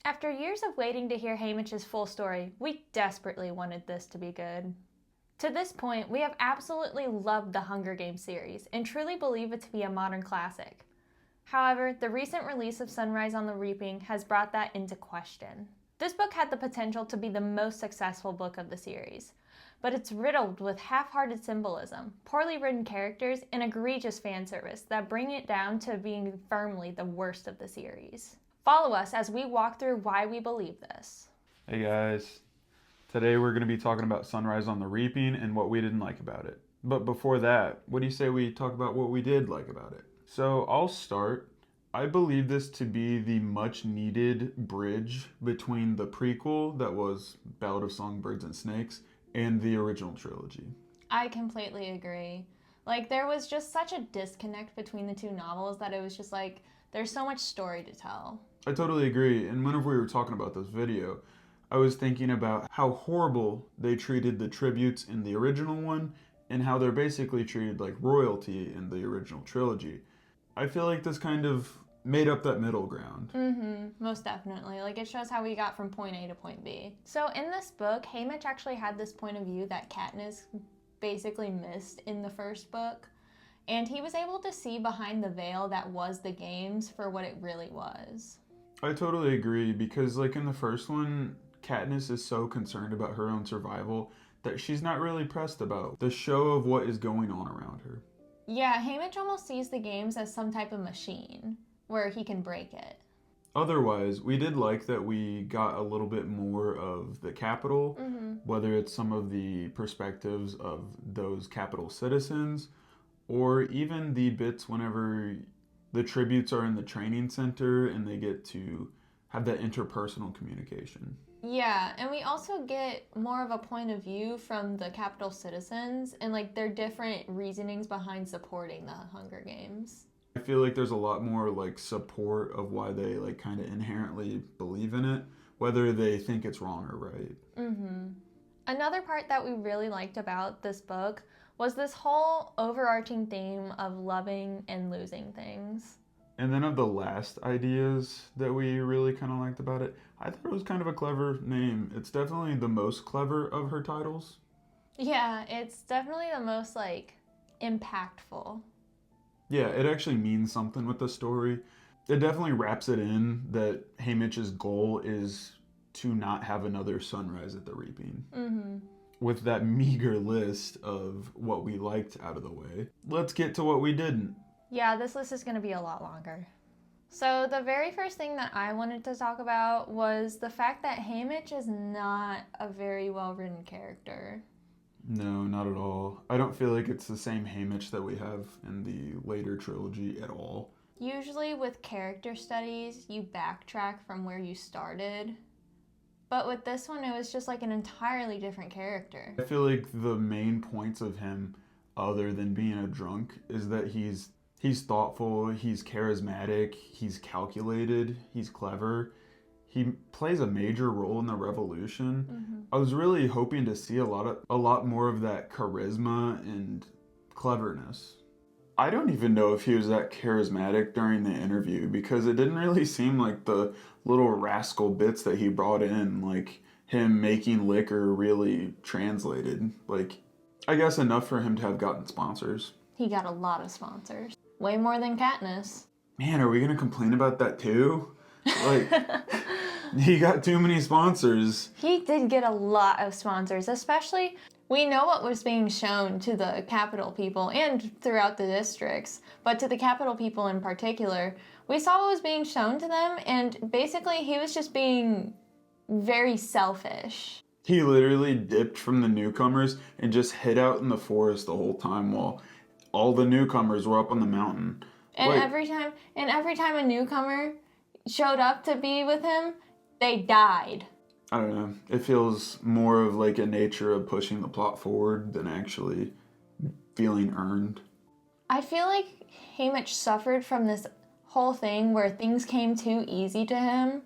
After years of waiting to hear Haymitch's full story, we desperately wanted this to be good. To this point, we have absolutely loved the Hunger Games series and truly believe it to be a modern classic. However, the recent release of Sunrise on the Reaping has brought that into question. This book had the potential to be the most successful book of the series, but it's riddled with half-hearted symbolism, poorly written characters, and egregious fan service that bring it down to being firmly the worst of the series. Follow us as we walk through why we believe this. Hey guys, today we're going to be talking about Sunrise on the Reaping and what we didn't like about it. But before that, what do you say we talk about what we did like about it? So I'll start. I believe this to be the much needed bridge between the prequel that was Ballad of Songbirds and Snakes and the original trilogy. I completely agree. There was just such a disconnect between the two novels that it was just there's so much story to tell. I totally agree, and whenever we were talking about this video, I was thinking about how horrible they treated the tributes in the original one and how they're basically treated like royalty in the original trilogy. I feel like this kind of made up that middle ground. Most definitely. It shows how we got from point A to point B. So in this book, Haymitch actually had this point of view that Katniss basically missed in the first book. And he was able to see behind the veil that was the games for what it really was. I totally agree, because in the first one, Katniss is so concerned about her own survival that she's not really pressed about the show of what is going on around her. Yeah, Haymitch almost sees the games as some type of machine where he can break it. Otherwise, we did like that we got a little bit more of the Capitol, whether it's some of the perspectives of those Capitol citizens, or even the bits whenever the tributes are in the training center and they get to have that interpersonal communication. Yeah, and we also get more of a point of view from the Capitol citizens and their different reasonings behind supporting the Hunger Games. I feel like there's a lot more support of why they kind of inherently believe in it, whether they think it's wrong or right. Another part that we really liked about this book was this whole overarching theme of loving and losing things. And then of the last ideas that we really kind of liked about it, I thought it was kind of a clever name. It's definitely the most clever of her titles. Yeah, it's definitely the most impactful. Yeah, it actually means something with the story. It definitely wraps it in that Haymitch's goal is to not have another Sunrise at the Reaping. With that meager list of what we liked out of the way, let's get to what we didn't. Yeah, this list is going to be a lot longer. So the very first thing that I wanted to talk about was the fact that Haymitch is not a very well-written character. No, not at all. I don't feel like it's the same Haymitch that we have in the later trilogy at all. Usually with character studies, you backtrack from where you started. But with this one, it was just an entirely different character. I feel like the main points of him, other than being a drunk, is that he's thoughtful, he's charismatic, he's calculated, he's clever. He plays a major role in the revolution. I was really hoping to see a lot more of that charisma and cleverness. I don't even know if he was that charismatic during the interview, because it didn't really seem like the little rascal bits that he brought in, like him making liquor, really translated. I guess enough for him to have gotten sponsors. He got a lot of sponsors. Way more than Katniss. Man, are we gonna complain about that too? He got too many sponsors. He did get a lot of sponsors, especially we know what was being shown to the Capitol people and throughout the districts, but to the Capitol people in particular, we saw what was being shown to them, and basically he was just being very selfish. He literally dipped from the newcomers and just hid out in the forest the whole time while all the newcomers were up on the mountain. And every time a newcomer showed up to be with him, they died. I don't know. It feels more of a nature of pushing the plot forward than actually feeling earned. I feel like Haymitch suffered from this whole thing where things came too easy to him.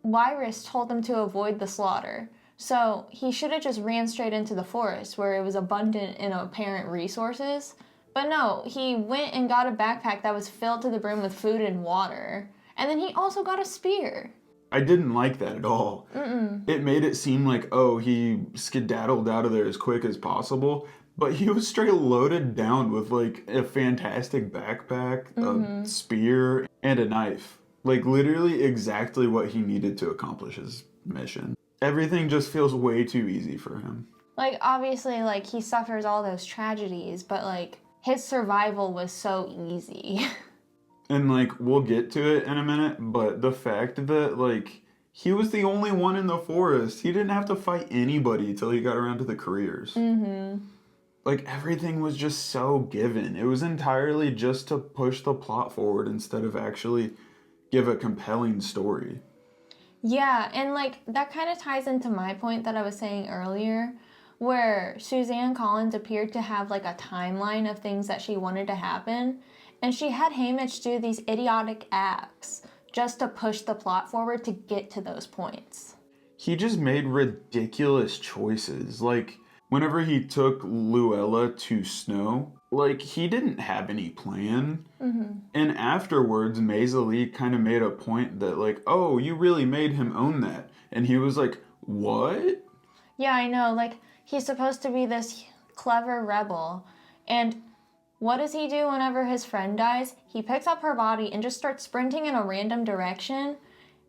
Wyrus told him to avoid the slaughter, so he should have just ran straight into the forest where it was abundant in apparent resources. But no, he went and got a backpack that was filled to the brim with food and water. And then he also got a spear. I didn't like that at all. It made it seem like, oh, he skedaddled out of there as quick as possible, but he was straight loaded down with like a fantastic backpack, a spear, and a knife. Like literally exactly what he needed to accomplish his mission. Everything just feels way too easy for him. Like, obviously, like, he suffers all those tragedies, but, like, his survival was so easy. And, like, we'll get to it in a minute, but the fact that, like, he was the only one in the forest. He didn't have to fight anybody till he got around to the careers. Like, everything was just so given. It was entirely just to push the plot forward instead of actually give a compelling story. Yeah, and, like, that kind of ties into my point that I was saying earlier, where Suzanne Collins appeared to have, like, a timeline of things that she wanted to happen, and she had Haymitch do these idiotic acts just to push the plot forward to get to those points. He just made ridiculous choices. Like, whenever he took Luella to Snow, like, he didn't have any plan. And afterwards, Maisie kind of made a point that, like, oh, you really made him own that. And he was like, what? Yeah, I know. Like, he's supposed to be this clever rebel. And what does he do whenever his friend dies? He picks up her body and just starts sprinting in a random direction,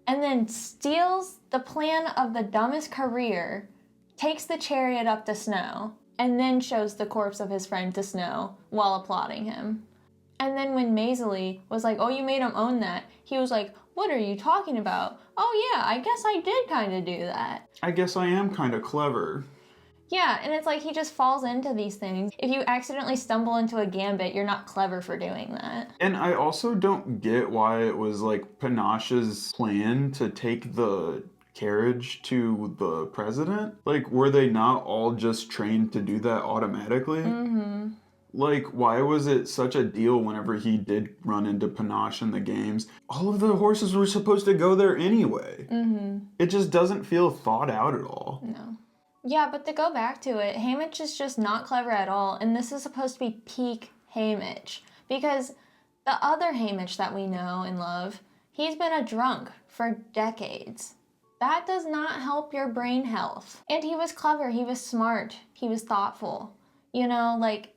and then steals the plan of the dumbest career, takes the chariot up to Snow, and then shows the corpse of his friend to Snow while applauding him. And then when Maisie was like, oh, you made him own that, he was like, what are you talking about? Oh yeah, I guess I did kind of do that. I guess I am kind of clever. Yeah, and it's like he just falls into these things. If you accidentally stumble into a gambit, you're not clever for doing that. And I also don't get why it was like Panache's plan to take the carriage to the president. Like, were they not all just trained to do that automatically? Like, why was it such a deal whenever he did run into Panache in the games? All of the horses were supposed to go there anyway. It just doesn't feel thought out at all. No. Yeah, but to go back to it, Haymitch is just not clever at all, and this is supposed to be peak Haymitch. Because the other Haymitch that we know and love, he's been a drunk for decades. That does not help your brain health. And he was clever, he was smart, he was thoughtful. You know, like,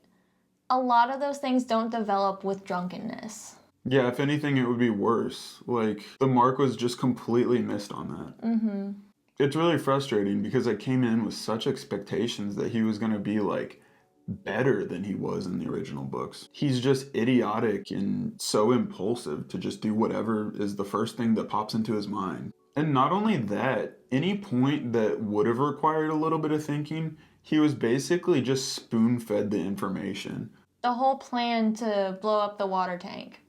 a lot of those things don't develop with drunkenness. Yeah, if anything, it would be worse. Like, the mark was just completely missed on that. It's really frustrating because I came in with such expectations that he was going to be, like, better than he was in the original books. He's just idiotic and so impulsive to just do whatever is the first thing that pops into his mind. And not only that, any point that would have required a little bit of thinking, he was basically just spoon-fed the information. The whole plan to blow up the water tank,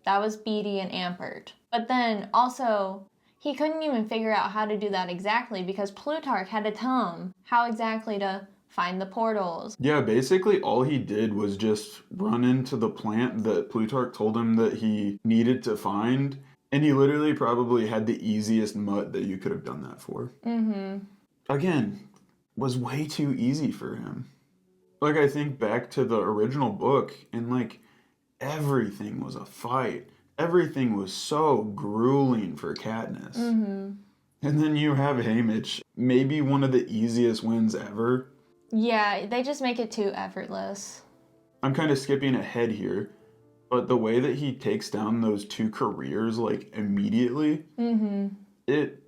that was Beatty and Ampert. But then also, he couldn't even figure out how to do that exactly because Plutarch had to tell him how exactly to find the portals. Yeah, basically all he did was just run into the plant that Plutarch told him that he needed to find, and he literally probably had the easiest mutt that you could have done that for. Again, was way too easy for him. Like, I think back to the original book, and like, everything was a fight. Everything was so grueling for Katniss. And then you have Haymitch, maybe one of the easiest wins ever. Yeah, they just make it too effortless. I'm kind of skipping ahead here, but the way that he takes down those two careers, like, immediately, it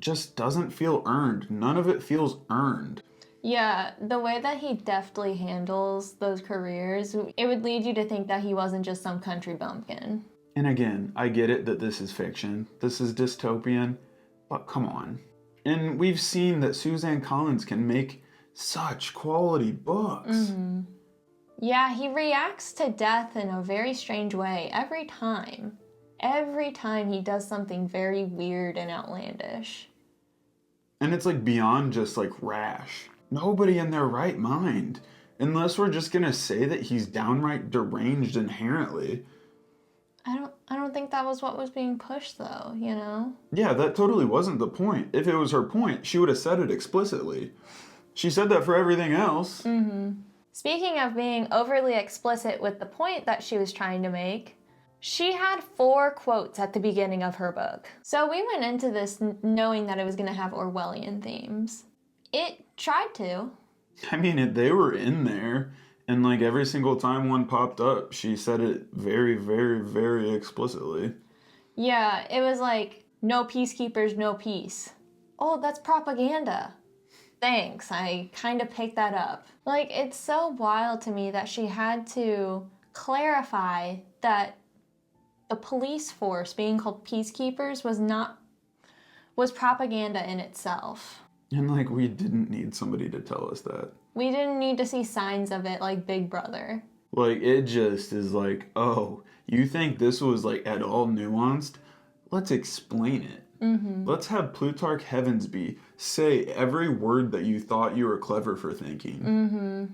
just doesn't feel earned. None of it feels earned. Yeah, the way that he deftly handles those careers, it would lead you to think that he wasn't just some country bumpkin. And again, I get it that this is fiction. This is dystopian, but come on. And we've seen that Suzanne Collins can make such quality books. Yeah, he reacts to death in a very strange way every time. Every time he does something very weird and outlandish. And it's like beyond just like rash. Nobody in their right mind. Unless we're just gonna say that he's downright deranged inherently. I don't think that was what was being pushed though, you know? Yeah, that totally wasn't the point. If it was her point, she would have said it explicitly. She said that for everything else. Speaking of being overly explicit with the point that she was trying to make, She had 4 quotes at the beginning of her book. So we went into this knowing that it was going to have Orwellian themes. It tried to. I mean, they were in there, and like every single time one popped up, she said it very, very, very explicitly. Yeah, it was like, no peacekeepers, no peace. Oh, that's propaganda. Thanks, I kind of picked that up. Like, it's so wild to me that she had to clarify that the police force being called peacekeepers was propaganda in itself. And like, we didn't need somebody to tell us that. We didn't need to see signs of it like Big Brother. Like, it just is like, oh, you think this was like at all nuanced? Let's explain it. Mm-hmm. Let's have Plutarch Heavensby say every word that you thought you were clever for thinking. Mm-hmm.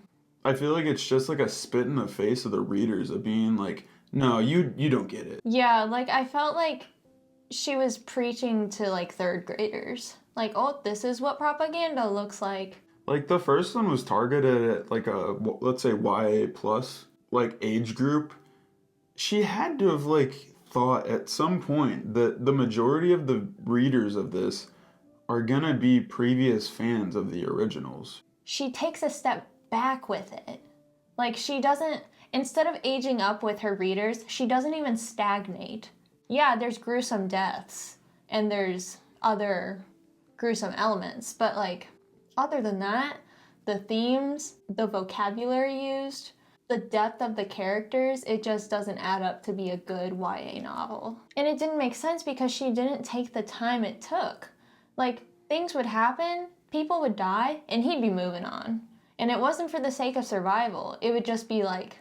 I feel like it's just like a spit in the face of the readers of being like, no, you don't get it. Yeah, like I felt like she was preaching to like 3rd graders. Like, oh, this is what propaganda looks like. Like the first one was targeted at like a, let's say YA plus, like age group. She had to have like thought at some point that the majority of the readers of this are gonna be previous fans of the originals. She takes a step back with it. Like she doesn't, instead of aging up with her readers, she doesn't even stagnate. Yeah, there's gruesome deaths and there's other gruesome elements, but like other than that, the themes, the vocabulary used, the depth of the characters, it just doesn't add up to be a good YA novel. And it didn't make sense because she didn't take the time it took. Like, things would happen, people would die, and he'd be moving on. And it wasn't for the sake of survival. It would just be like,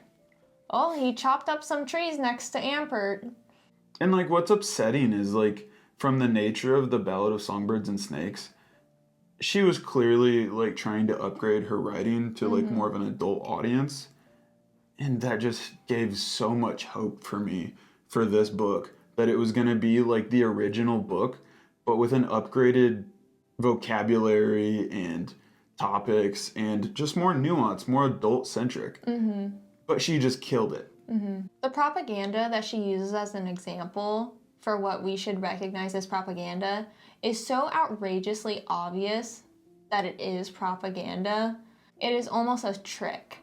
oh, he chopped up some trees next to Ampert. And like, what's upsetting is like, from the nature of the Ballad of Songbirds and Snakes, she was clearly like trying to upgrade her writing to like more of an adult audience. And that just gave so much hope for me for this book, that it was going to be like the original book, but with an upgraded vocabulary and topics and just more nuance, more adult-centric. Mm-hmm. But she just killed it. Mm-hmm. The propaganda that she uses as an example for what we should recognize as propaganda is so outrageously obvious that it is propaganda. It is almost a trick.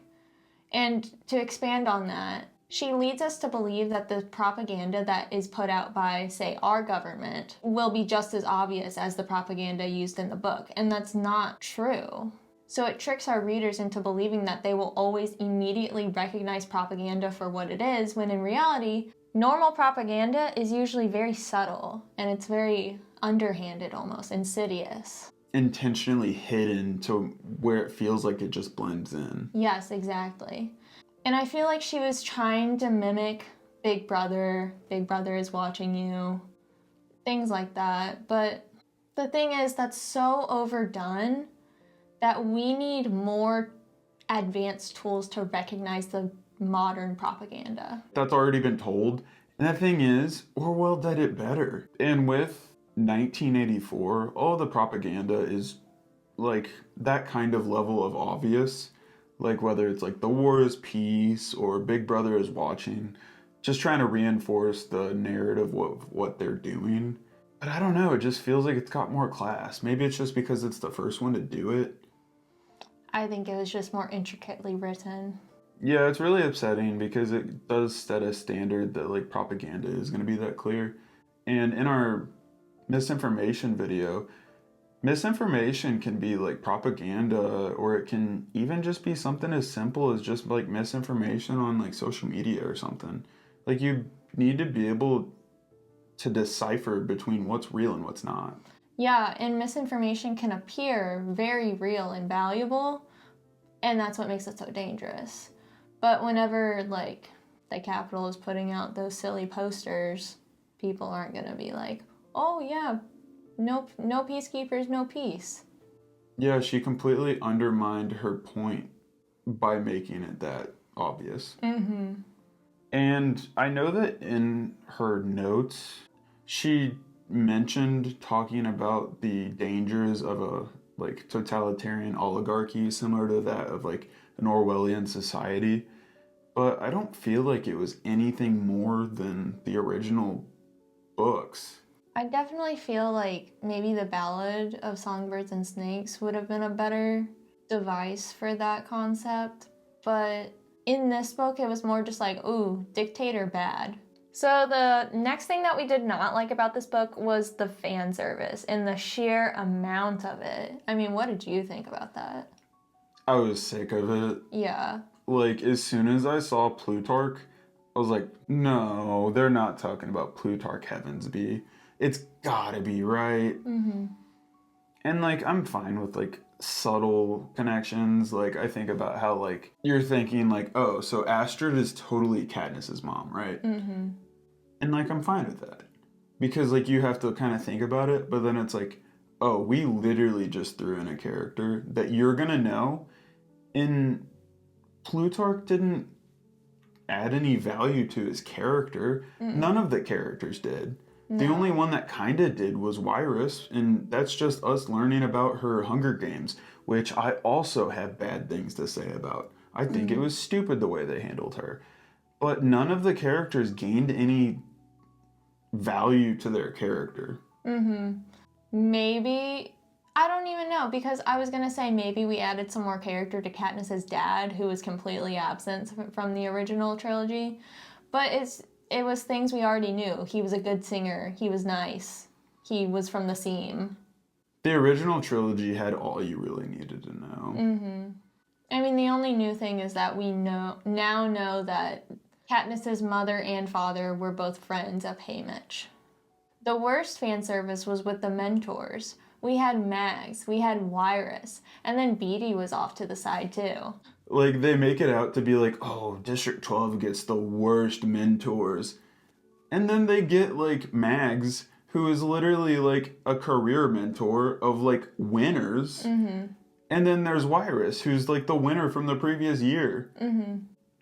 And to expand on that, she leads us to believe that the propaganda that is put out by, say, our government will be just as obvious as the propaganda used in the book, and that's not true. So it tricks our readers into believing that they will always immediately recognize propaganda for what it is, when in reality, normal propaganda is usually very subtle, and it's very underhanded, almost insidious. Intentionally hidden to where it feels like it just blends in. Yes, exactly. And I feel like she was trying to mimic Big Brother is watching you, things like that. But the thing is, that's so overdone that we need more advanced tools to recognize the modern propaganda. That's already been told. And the thing is, Orwell did it better. And with 1984, all the propaganda is like that kind of level of obvious, like whether it's like the war is peace or Big Brother is watching, just trying to reinforce the narrative of what they're doing. But I don't know, it just feels like it's got more class. Maybe it's just because it's the first one to do it. I think it was just more intricately written. Yeah, it's really upsetting because it does set a standard that like propaganda is going to be that clear. And in our misinformation video, misinformation can be like propaganda, or it can even just be something as simple as just like misinformation on like social media or something. Like, you need to be able to decipher between what's real and what's not. Yeah, and misinformation can appear very real and valuable, and that's what makes it so dangerous. But whenever like the Capitol is putting out those silly posters, people aren't gonna be like, oh yeah, no peacekeepers, no peace. Yeah, she completely undermined her point by making it that obvious. Mm-hmm. And I know that in her notes, she mentioned talking about the dangers of a like totalitarian oligarchy similar to that of like an Orwellian society. but I don't feel like it was anything more than the original books. I definitely feel like maybe the Ballad of Songbirds and Snakes would have been a better device for that concept, but in this book it was more just like, ooh, dictator bad. So the next thing that we did not like about this book was the fan service and the sheer amount of it. I mean, what did you think about that? I was sick of it. Yeah. Like, as soon as I saw Plutarch, I was like, no, they're not talking about Plutarch Heavensby. It's gotta be, right? Mm-hmm. And, like, I'm fine with, like, subtle connections. Like, I think about how, like, you're thinking, like, oh, so Astrid is totally Katniss's mom, right? Mm-hmm. And, like, I'm fine with that. Because, like, you have to kind of think about it, but then it's like, oh, we literally just threw in a character that you're gonna know. And Plutarch didn't add any value to his character. None of the characters did. No. The only one that kind of did was Wyrus, and that's just us learning about her Hunger Games, which I also have bad things to say about. I think it was stupid the way they handled her. But none of the characters gained any value to their character. Maybe, I don't even know, because I was gonna say maybe we added some more character to Katniss's dad, who was completely absent from the original trilogy, but it was things we already knew. He was a good singer, he was nice, he was from the seam. The original trilogy had all you really needed to know. I mean, the only new thing is that we now know that Katniss's mother and father were both friends of Haymitch. The worst fan service was with the mentors. We had Mags, we had Wyrus, and then Beatty was off to the side too. Like, they make it out to be like, oh, District 12 gets the worst mentors. And then they get, like, Mags, who is literally, like, a career mentor of, like, winners. And then there's Wyrus, who's, like, the winner from the previous year.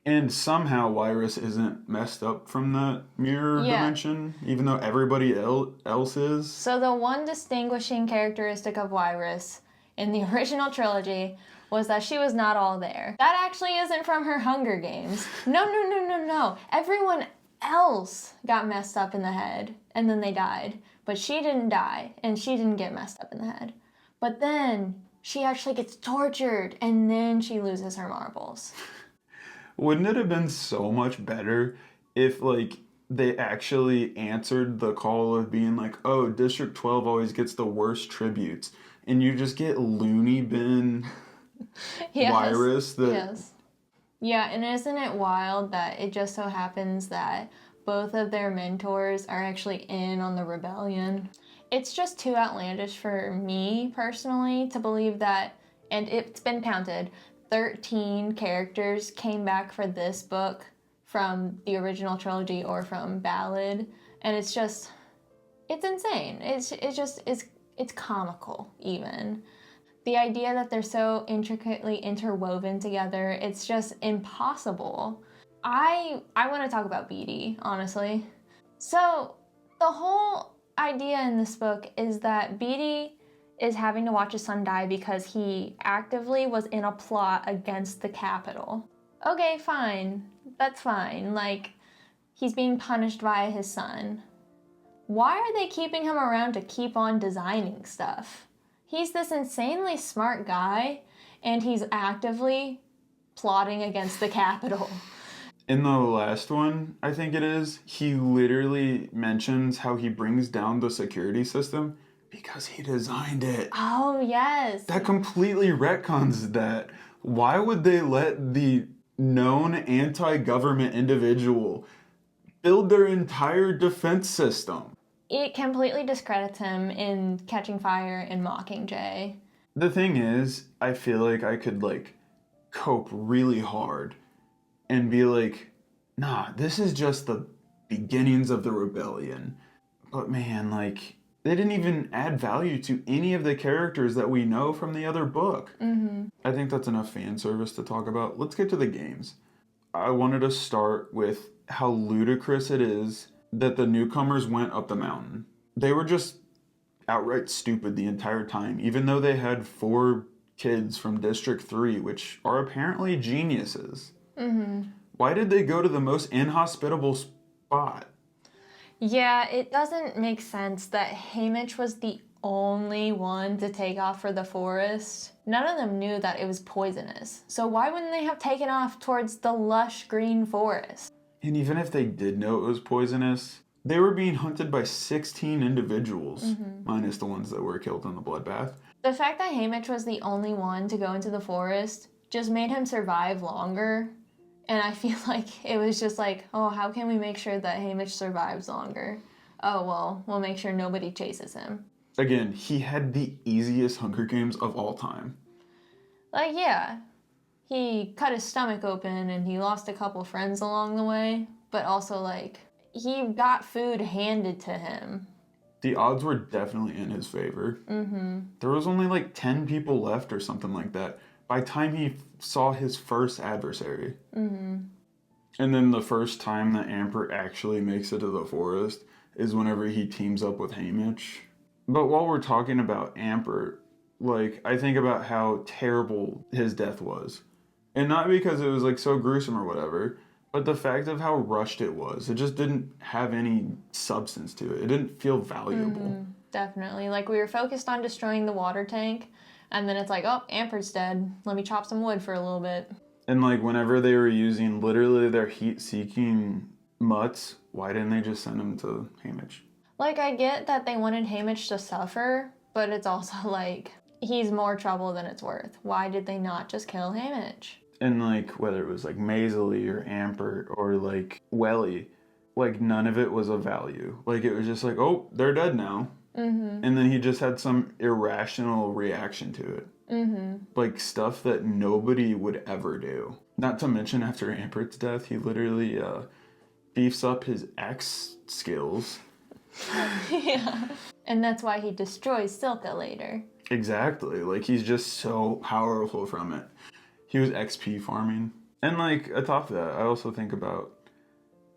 And somehow Wyrus isn't messed up from that mirror dimension, even though everybody else is. So the one distinguishing characteristic of Wyrus in the original trilogy was that she was not all there. That actually isn't from her Hunger Games. No. Everyone else got messed up in the head, and then they died. But she didn't die, and she didn't get messed up in the head. But then she actually gets tortured, and then she loses her marbles. Wouldn't it have been so much better if, like, they actually answered the call of being like, oh, District 12 always gets the worst tributes, and you just get loony bin Wyrus that... Yes. Yeah, and isn't it wild that it just so happens that both of their mentors are actually in on the rebellion? It's just too outlandish for me, personally, to believe that, and it's been counted, 13 characters came back for this book from the original trilogy or from Ballad, and it's insane. It's comical, even. The idea that they're so intricately interwoven together, it's just impossible. I want to talk about Beatty, honestly. So the whole idea in this book is that Beatty is having to watch his son die because he actively was in a plot against the Capitol. Okay, fine. That's fine. Like, he's being punished by his son. Why are they keeping him around to keep on designing stuff? He's this insanely smart guy, and he's actively plotting against the Capitol. In the last one, I think it is, he literally mentions how he brings down the security system because he designed it. Oh, yes. That completely retcons that. Why would they let the known anti-government individual build their entire defense system? It completely discredits him in Catching Fire and Mockingjay. The thing is, I feel like I could, like, cope really hard and be like, nah, this is just the beginnings of the rebellion. But man, like, they didn't even add value to any of the characters that we know from the other book. I think that's enough fan service to talk about. Let's get to the games. I wanted to start with how ludicrous it is that the newcomers went up the mountain. They were just outright stupid the entire time, even though they had 4 kids from District 3, which are apparently geniuses. Why did they go to the most inhospitable spot? Yeah, it doesn't make sense that Haymitch was the only one to take off for the forest. None of them knew that it was poisonous. So why wouldn't they have taken off towards the lush green forest? And even if they did know it was poisonous, they were being hunted by 16 individuals, minus the ones that were killed in the bloodbath. The fact that Haymitch was the only one to go into the forest just made him survive longer. And I feel like it was just like, oh, how can we make sure that Haymitch survives longer? Oh, well, we'll make sure nobody chases him. Again, he had the easiest Hunger Games of all time. Like, yeah, he cut his stomach open and he lost a couple friends along the way, but also, like, he got food handed to him. The odds were definitely in his favor. There was only like 10 people left or something like that by the time he saw his first adversary. And then the first time that Amper actually makes it to the forest is whenever he teams up with Haymitch. But while we're talking about Amper, like, I think about how terrible his death was. And not because it was like so gruesome or whatever, but the fact of how rushed it was. It just didn't have any substance to it. It didn't feel valuable. Definitely. Like, we were focused on destroying the water tank, and then it's like, oh, Amper's dead. Let me chop some wood for a little bit. And like whenever they were using literally their heat-seeking mutts, why didn't they just send them to Haymitch? Like, I get that they wanted Haymitch to suffer, but it's also like, he's more trouble than it's worth. Why did they not just kill Haymitch? And like whether it was like Maisily or Amper or like Welly, like none of it was of value. Like it was just like, oh, they're dead now. And then he just had some irrational reaction to it. Like stuff that nobody would ever do. Not to mention after Amper's death, he literally beefs up his X skills. Yeah. And that's why he destroys Silka later. Exactly. Like he's just so powerful from it. He was XP farming. And like atop of that, I also think about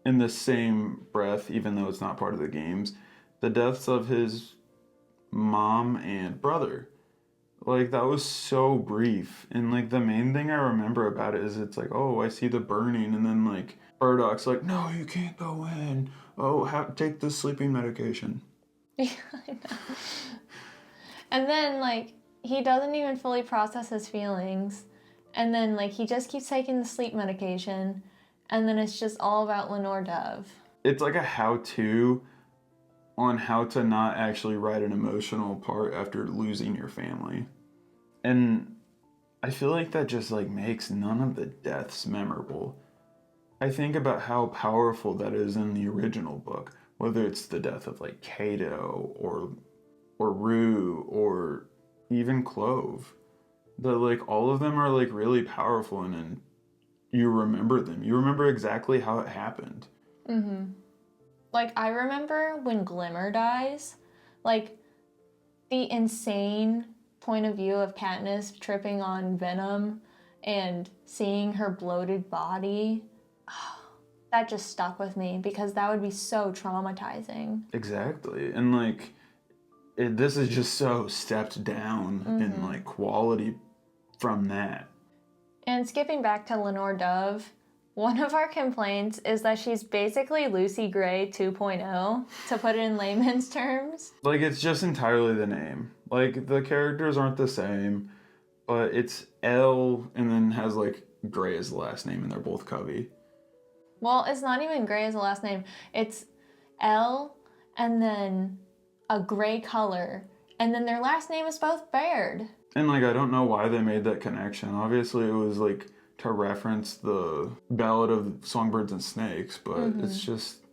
in the same breath, even though it's not part of the games, the deaths of his mom and brother. Like that was so brief. And like the main thing I remember about it is it's like, oh, I see the burning, and then like Burdock's like, no, you can't go in. Oh, take this sleeping medication. Yeah, I know. And then like he doesn't even fully process his feelings. And then like he just keeps taking the sleep medication, and then it's just all about Lenore Dove. It's like a how-to on how to not actually write an emotional part after losing your family. And I feel like that just like makes none of the deaths memorable. I think about how powerful that is in the original book, whether it's the death of like Kato or Rue or even Clove. That like all of them are like really powerful, and you remember them. You remember exactly how it happened. Like, I remember when Glimmer dies, like, the insane point of view of Katniss tripping on Venom and seeing her bloated body, that just stuck with me because that would be so traumatizing. Exactly. And like, this is just so stepped down in like quality from that. And skipping back to Lenore Dove, one of our complaints is that she's basically Lucy Gray 2.0, to put it in layman's terms. Like, it's just entirely the name. Like, the characters aren't the same, but it's L and then has, like, Gray as the last name, and they're both Covey. Well, it's not even Gray as the last name. It's L and then a gray color, and then their last name is both Baird. And, like, I don't know why they made that connection. Obviously, it was, like, to reference the Ballad of Songbirds and Snakes, but it's just,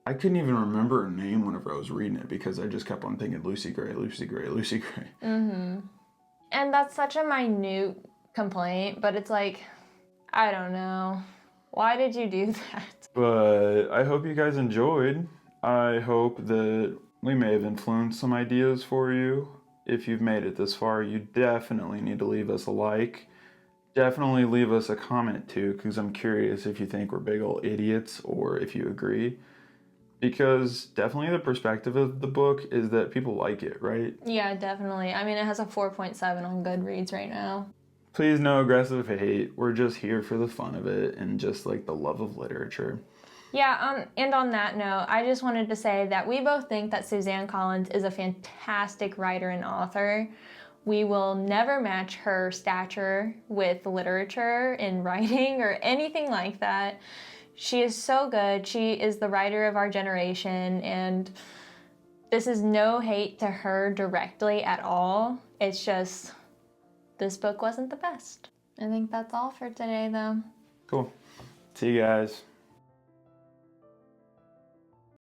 I couldn't even remember her name whenever I was reading it because I just kept on thinking Lucy Gray, Lucy Gray, Lucy Gray. And that's such a minute complaint, but it's like, I don't know. Why did you do that? But I hope you guys enjoyed. I hope that we may have influenced some ideas for you. If you've made it this far, you definitely need to leave us a like. Definitely leave us a comment too, because I'm curious if you think we're big old idiots or if you agree. Because definitely the perspective of the book is that people like it, right? Yeah, definitely. I mean, it has a 4.7 on Goodreads right now. Please, no aggressive hate. We're just here for the fun of it and just like the love of literature. Yeah, and on that note, I just wanted to say that we both think that Suzanne Collins is a fantastic writer and author. We will never match her stature with literature in writing or anything like that. She is so good. She is the writer of our generation, and this is no hate to her directly at all. It's just, this book wasn't the best. I think that's all for today, though. Cool. See you guys.